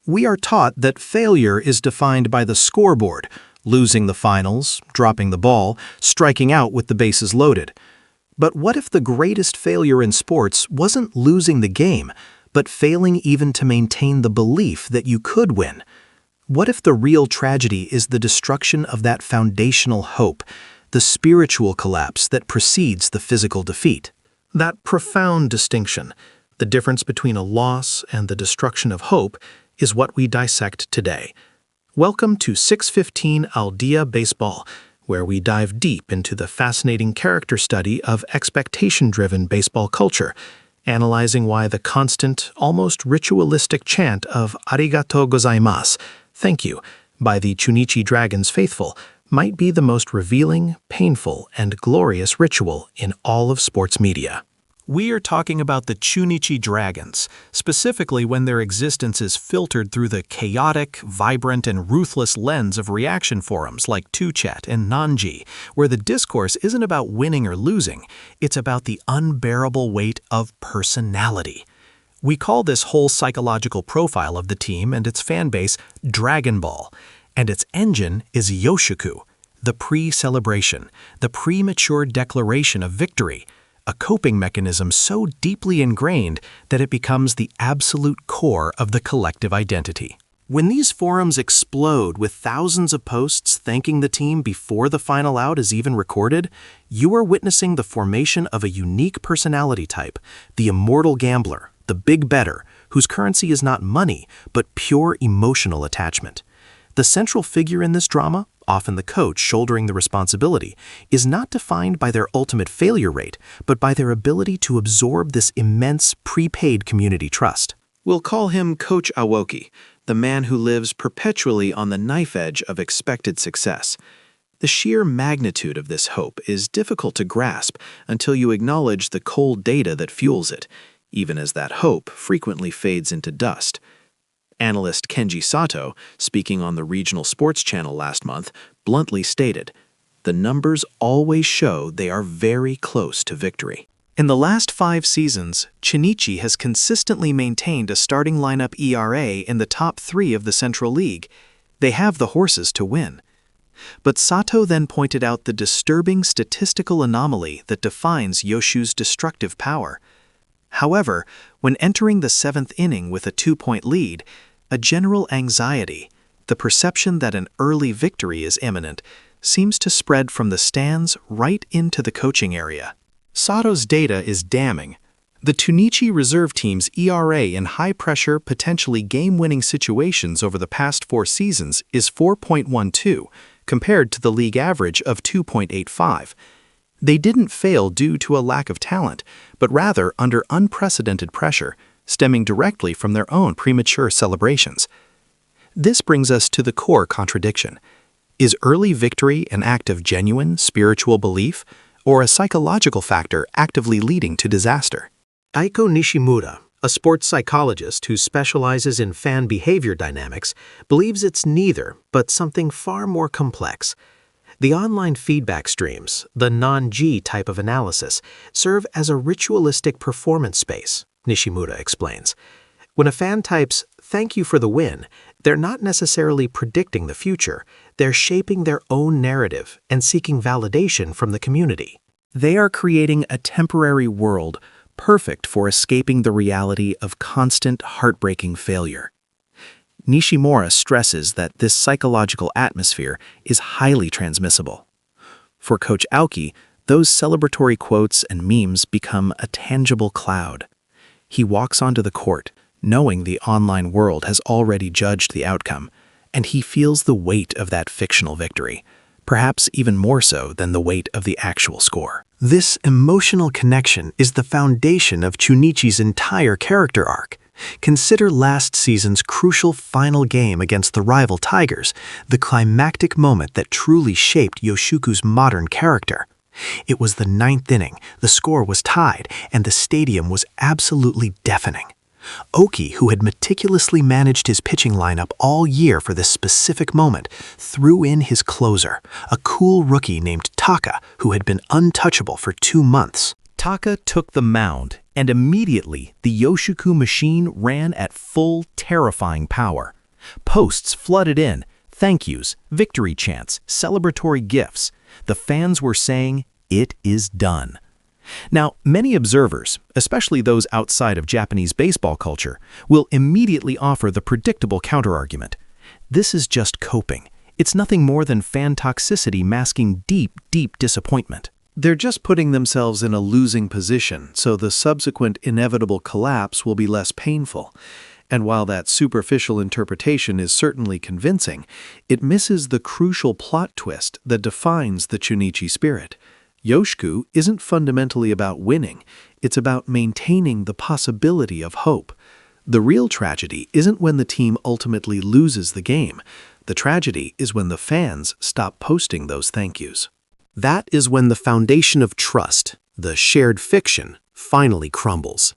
We are taught that failure is defined by the scoreboard, losing the finals, dropping the ball, striking out with the bases loaded. But what if the greatest failure in sports wasn't losing the game, but failing even to maintain the belief that you could win? What if the real tragedy is the destruction of that foundational hope, the spiritual collapse that precedes the physical defeat? That profound distinction, the difference between a loss and the destruction of hope, is what we dissect today. Welcome to 615 Al Dia Baseball, where we dive deep into the fascinating character study of expectation-driven baseball culture, analyzing why the constant, almost ritualistic chant of "Arigatou gozaimasu," thank you, by the Chunichi Dragons faithful, might be the most revealing, painful, and glorious ritual in all of sports media. We are talking about the Chunichi Dragons, specifically when their existence is filtered through the chaotic, vibrant, and ruthless lens of reaction forums like 2chat and Nanji, where the discourse isn't about winning or losing, it's about the unbearable weight of personality. We call this whole psychological profile of the team and its fanbase Dragon Ball, and its engine is Yoshiku, the pre-celebration, the premature declaration of victory, a coping mechanism so deeply ingrained that it becomes the absolute core of the collective identity. When these forums explode with thousands of posts thanking the team before the final out is even recorded, you are witnessing the formation of a unique personality type, the immortal gambler, the big bettor, whose currency is not money, but pure emotional attachment. The central figure in this drama, often the coach shouldering the responsibility, is not defined by their ultimate failure rate, but by their ability to absorb this immense prepaid community trust. We'll call him Coach Aoki, the man who lives perpetually on the knife edge of expected success. The sheer magnitude of this hope is difficult to grasp until you acknowledge the cold data that fuels it, even as that hope frequently fades into dust. Analyst Kenji Sato, speaking on the regional sports channel last month, bluntly stated, "The numbers always show they are very close to victory." In the last 5 seasons, Chunichi has consistently maintained a starting lineup ERA in the top 3 of the Central League. They have the horses to win. But Sato then pointed out the disturbing statistical anomaly that defines Yoshu's destructive power. However, when entering the 7th inning with a 2-point lead, a general anxiety, the perception that an early victory is imminent, seems to spread from the stands right into the coaching area. Sato's data is damning. The Chunichi reserve team's ERA in high-pressure, potentially game-winning situations over the past 4 seasons is 4.12, compared to the league average of 2.85. They didn't fail due to a lack of talent, but rather under unprecedented pressure, stemming directly from their own premature celebrations. This brings us to the core contradiction. Is early victory an act of genuine spiritual belief, or a psychological factor actively leading to disaster? Aiko Nishimura, a sports psychologist who specializes in fan behavior dynamics, believes it's neither, but something far more complex. The online feedback streams, the non-G type of analysis, serve as a ritualistic performance space, Nishimura explains. When a fan types, "Thank you for the win," they're not necessarily predicting the future. They're shaping their own narrative and seeking validation from the community. They are creating a temporary world perfect for escaping the reality of constant, heartbreaking failure. Nishimura stresses that this psychological atmosphere is highly transmissible. For Coach Aoki, those celebratory quotes and memes become a tangible cloud. He walks onto the court, knowing the online world has already judged the outcome, and he feels the weight of that fictional victory, perhaps even more so than the weight of the actual score. This emotional connection is the foundation of Chunichi's entire character arc. Consider last season's crucial final game against the rival Tigers, the climactic moment that truly shaped Yoshiku's modern character. It was the 9th inning, the score was tied, and the stadium was absolutely deafening. Oki, who had meticulously managed his pitching lineup all year for this specific moment, threw in his closer, a cool rookie named Taka, who had been untouchable for 2 months. Taka took the mound, And immediately, the Yoshiku machine ran at full, terrifying power. Posts flooded in, thank yous, victory chants, celebratory gifts. The fans were saying, "It is done." Now, many observers, especially those outside of Japanese baseball culture, will immediately offer the predictable counterargument. This is just coping. It's nothing more than fan toxicity masking deep, deep disappointment. They're just putting themselves in a losing position, so the subsequent inevitable collapse will be less painful. And while that superficial interpretation is certainly convincing, it misses the crucial plot twist that defines the Chunichi spirit. Yoshiku isn't fundamentally about winning, it's about maintaining the possibility of hope. The real tragedy isn't when the team ultimately loses the game. The tragedy is when the fans stop posting those thank yous. That is when the foundation of trust, the shared fiction, finally crumbles.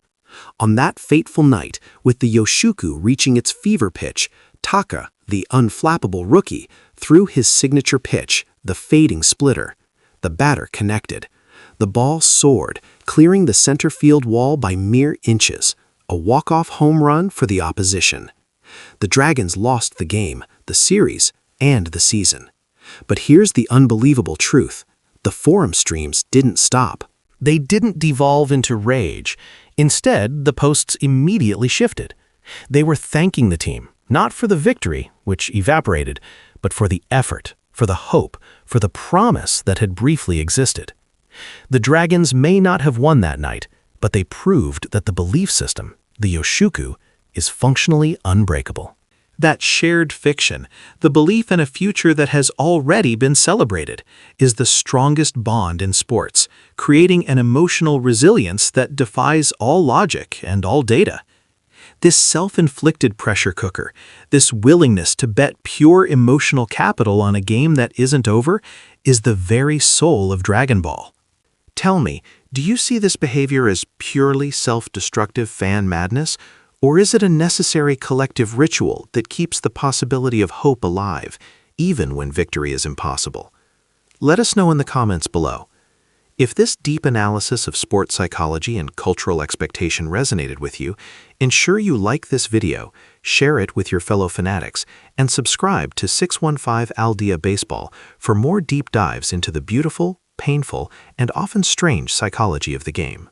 On that fateful night, with the Yoshiku reaching its fever pitch, Taka, the unflappable rookie, threw his signature pitch, the fading splitter. The batter connected. The ball soared, clearing the center field wall by mere inches. A walk-off home run for the opposition. The Dragons lost the game, the series, and the season. But here's the unbelievable truth. The forum streams didn't stop. They didn't devolve into rage. Instead, the posts immediately shifted. They were thanking the team, not for the victory, which evaporated, but for the effort, for the hope, for the promise that had briefly existed. The Dragons may not have won that night, but they proved that the belief system, the Yoshiku, is functionally unbreakable. That shared fiction, the belief in a future that has already been celebrated, is the strongest bond in sports, creating an emotional resilience that defies all logic and all data. This self-inflicted pressure cooker, this willingness to bet pure emotional capital on a game that isn't over, is the very soul of Dragon Ball. Tell me, do you see this behavior as purely self-destructive fan madness, or is it a necessary collective ritual that keeps the possibility of hope alive, even when victory is impossible? Let us know in the comments below. If this deep analysis of sports psychology and cultural expectation resonated with you, ensure you like this video, share it with your fellow fanatics, and subscribe to 615 Aldea Baseball for more deep dives into the beautiful, painful, and often strange psychology of the game.